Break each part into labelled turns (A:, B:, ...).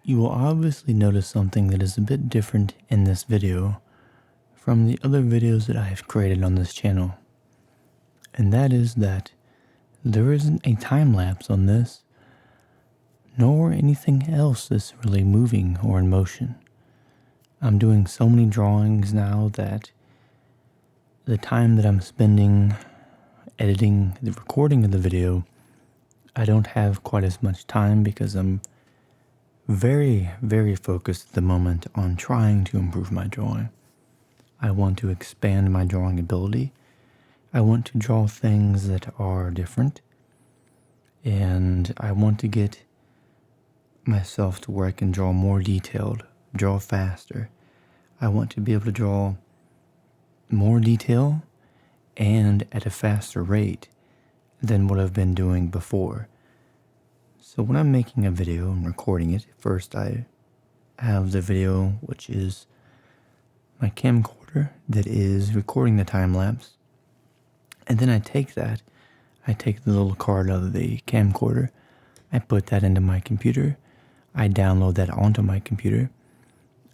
A: You will obviously notice something that is a bit different in this video from the other videos that I have created on this channel. And that is that there isn't a time lapse on this, nor anything else that's really moving or in motion. I'm doing so many drawings now that the time that I'm spending editing the recording of the video, I don't have quite as much time because I'm very, very focused at the moment on trying to improve my drawing. I want to expand my drawing ability. I want to draw things that are different. And I want to get myself to where I can draw more detailed, draw faster. I want to be able to draw more detail and at a faster rate than what I've been doing before. So when I'm making a video and recording it, first I have the video, which is my camcorder that is recording the time lapse. And then I take the little card out of the camcorder, I put that into my computer, I download that onto my computer,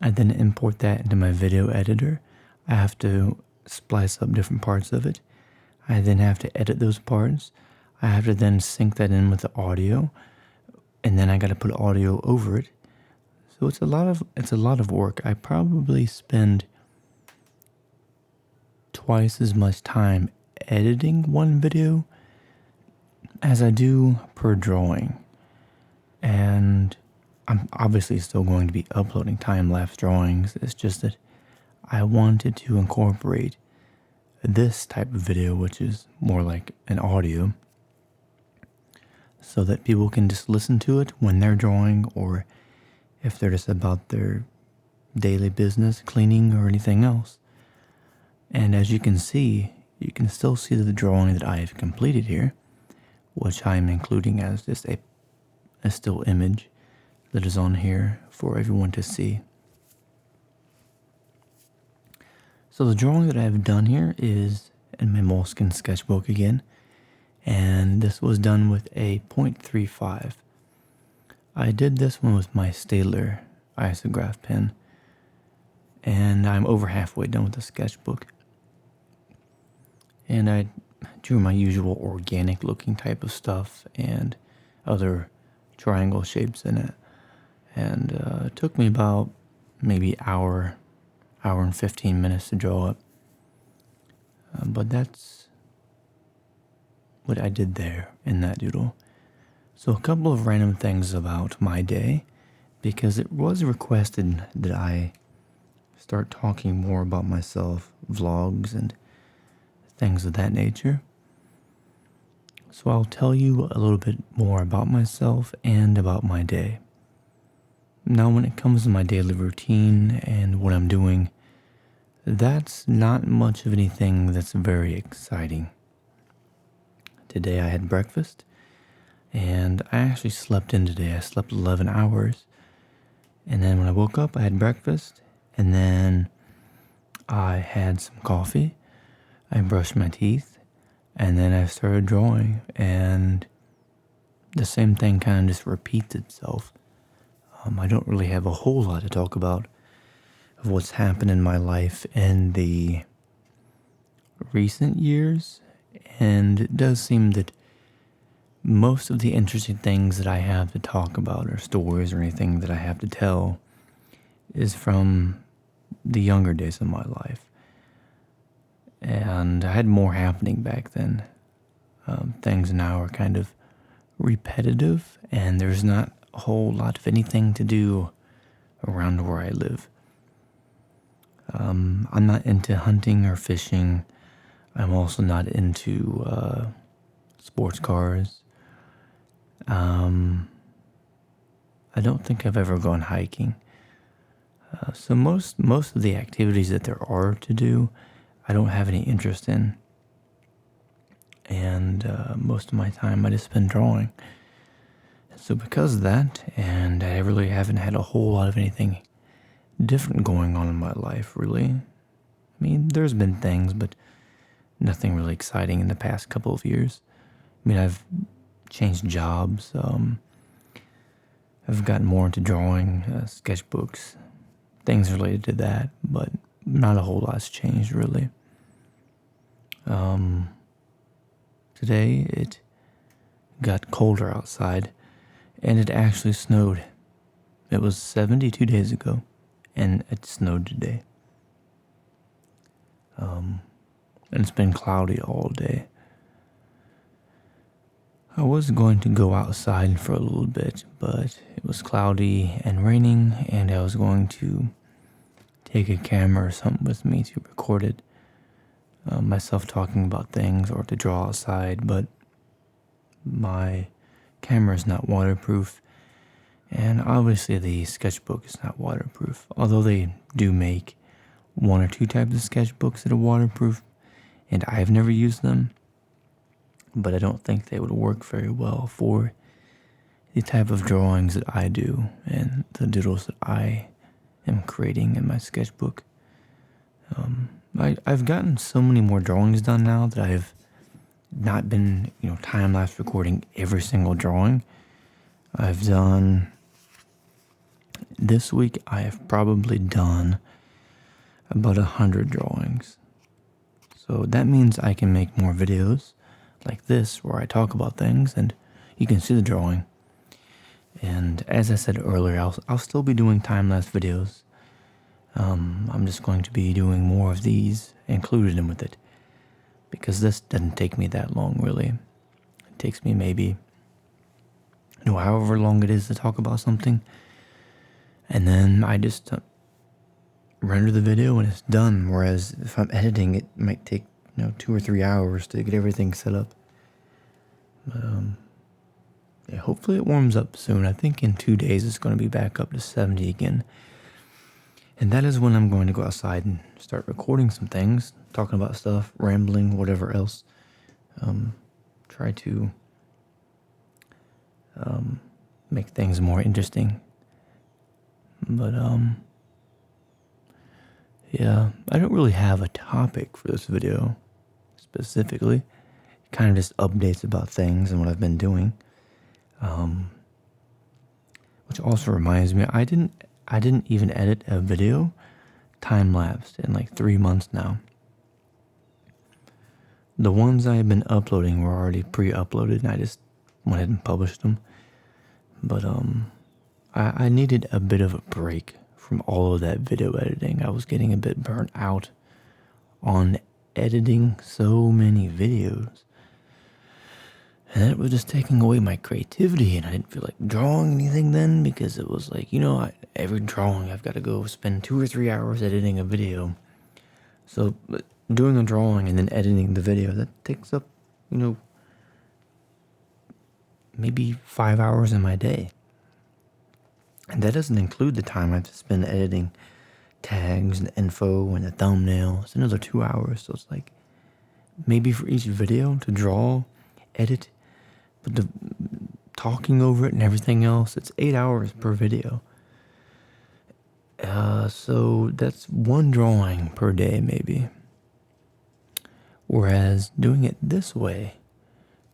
A: I then import that into my video editor. I have to splice up different parts of it. I then have to edit those parts. I have to then sync that in with the audio, and then I got to put audio over it. So it's a lot of work. I probably spend twice as much time editing one video as I do per drawing. And I'm obviously still going to be uploading time-lapse drawings. It's just that I wanted to incorporate this type of video, which is more like an audio, so that people can just listen to it when they're drawing, or if they're just about their daily business, cleaning or anything else. And as you can still see the drawing that I have completed here, which I am including as just a still image that is on here for everyone to see. So the drawing that I have done here is in my Moleskine sketchbook again, and this was done with a 0.35. I did this one with my Staedtler isograph pen, and I'm over halfway done with the sketchbook. And I drew my usual organic looking type of stuff and other triangle shapes in it. And it took me about maybe hour and 15 minutes to draw it. But that's what I did there in that doodle. So a couple of random things about my day, because it was requested that I start talking more about myself, vlogs and things of that nature. So I'll tell you a little bit more about myself and about my day. Now, when it comes to my daily routine and what I'm doing, that's not much of anything that's very exciting. Today I had breakfast, and I actually slept in today. I slept 11 hours, and then when I woke up, I had breakfast, and then I had some coffee, I brushed my teeth, and then I started drawing, and the same thing kind of just repeats itself. I don't really have a whole lot to talk about of what's happened in my life in the recent years, and it does seem that most of the interesting things that I have to talk about, or stories or anything that I have to tell, is from the younger days of my life. And I had more happening back then. Things now are kind of repetitive, and there's not a whole lot of anything to do around where I live. I'm not into hunting or fishing. I'm also not into sports cars. I don't think I've ever gone hiking. So most of the activities that there are to do, I don't have any interest in. And most of my time I just spend drawing. So because of that, and I really haven't had a whole lot of anything different going on in my life, really. I mean, there's been things, but nothing really exciting in the past couple of years. I mean, I've changed jobs. I've gotten more into drawing, sketchbooks, things related to that, but not a whole lot's changed really. Today it got colder outside, and it actually snowed. It was 72 days ago, and it snowed today. And it's been cloudy all day. I was going to go outside for a little bit, but it was cloudy and raining, and I was going to take a camera or something with me to record it, myself talking about things or to draw outside, but my camera is not waterproof, and obviously the sketchbook is not waterproof, although they do make one or two types of sketchbooks that are waterproof, and I've never used them, but I don't think they would work very well for the type of drawings that I do and the doodles that I am creating in my sketchbook. I've gotten so many more drawings done now that I've not been, time-lapse recording every single drawing. I've done, this week I have probably done about 100 drawings. So that means I can make more videos like this where I talk about things and you can see the drawing. And as I said earlier, I'll still be doing time-lapse videos. I'm just going to be doing more of these included in with it, because this doesn't take me that long really. It takes me maybe, however long it is to talk about something, and then I just render the video and it's done. Whereas if I'm editing, it might take 2 or 3 hours to get everything set up. But yeah, hopefully it warms up soon. I think in 2 days it's going to be back up to 70 again. And that is when I'm going to go outside and start recording some things, talking about stuff, rambling, whatever else. Try to make things more interesting. But yeah, I don't really have a topic for this video specifically. It kind of just updates about things and what I've been doing. Which also reminds me, I didn't even edit a video time-lapsed in like 3 months now. The ones I have been uploading were already pre-uploaded and I just went ahead and published them. But I needed a bit of a break from all of that video editing. I was getting a bit burnt out on editing so many videos. And it was just taking away my creativity, and I didn't feel like drawing anything then, because it was like, every drawing I've got to go spend 2 or 3 hours editing a video. So doing a drawing and then editing the video, that takes up, maybe 5 hours in my day. And that doesn't include the time I have to spend editing tags and the info and the thumbnail. It's another 2 hours. So it's like maybe for each video to draw, edit, but the talking over it and everything else, it's 8 hours per video. So that's one drawing per day maybe. Whereas doing it this way,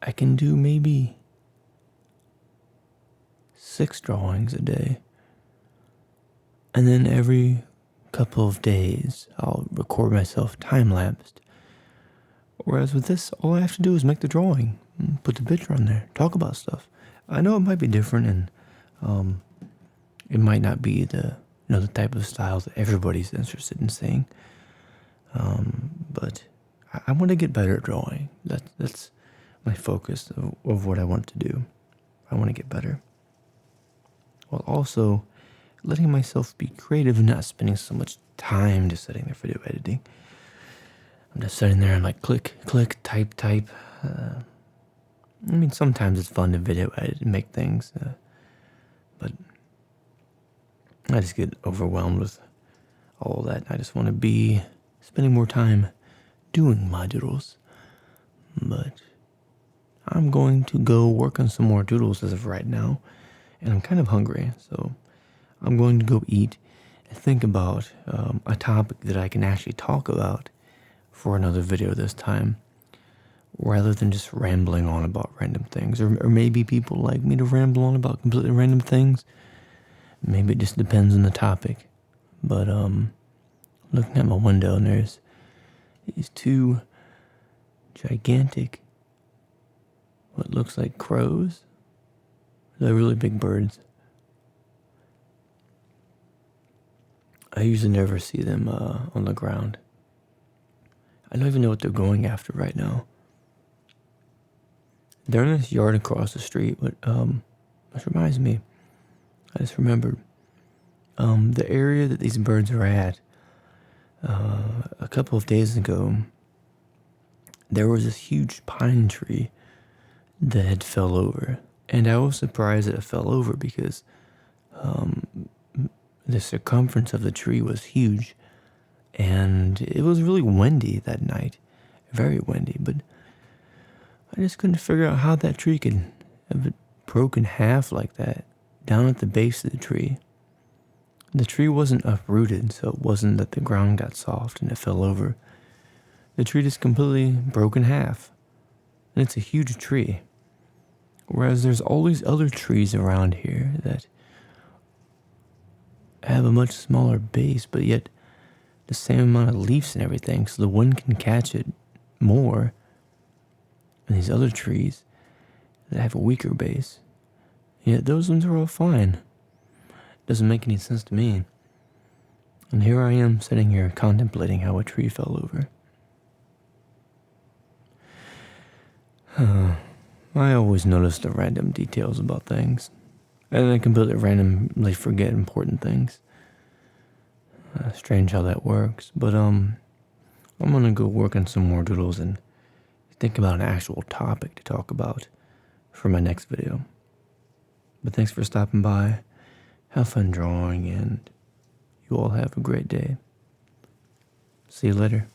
A: I can do maybe 6 drawings a day. And then every couple of days, I'll record myself time-lapsed. Whereas with this, all I have to do is make the drawing, put the picture on there, talk about stuff. I know it might be different, and it might not be the the type of style that everybody's interested in seeing. But I want to get better at drawing. That's my focus of what I want to do. I want to get better, while also letting myself be creative and not spending so much time just sitting there video editing. I'm just sitting there and like click, type. Sometimes it's fun to video edit and make things, but I just get overwhelmed with all that. I just want to be spending more time doing my doodles. But I'm going to go work on some more doodles as of right now, and I'm kind of hungry, so I'm going to go eat and think about a topic that I can actually talk about for another video this time. rather than just rambling on about random things. Or maybe people like me to ramble on about completely random things. Maybe it just depends on the topic. But looking at my window, and there's these two gigantic, what looks like crows. They're really big birds. I usually never see them on the ground. I don't even know what they're going after right now. They're in this yard across the street, but this reminds me, I just remembered, the area that these birds are at, a couple of days ago, there was this huge pine tree that had fell over. And I was surprised that it fell over because the circumference of the tree was huge. And it was really windy that night. Very windy. But I just couldn't figure out how that tree could have broken half like that down at the base of the tree. The tree wasn't uprooted, so it wasn't that the ground got soft and it fell over. The tree just completely broke in half. And it's a huge tree. Whereas there's all these other trees around here that have a much smaller base, but yet the same amount of leaves and everything, so the wind can catch it more. And these other trees that have a weaker base, yet those ones are all fine. Doesn't make any sense to me. And here I am sitting here contemplating how a tree fell over. I always notice the random details about things. And I completely randomly forget important things. Strange how that works. But I'm gonna go work on some more doodles and think about an actual topic to talk about for my next video. But thanks for stopping by. Have fun drawing, and you all have a great day. See you later.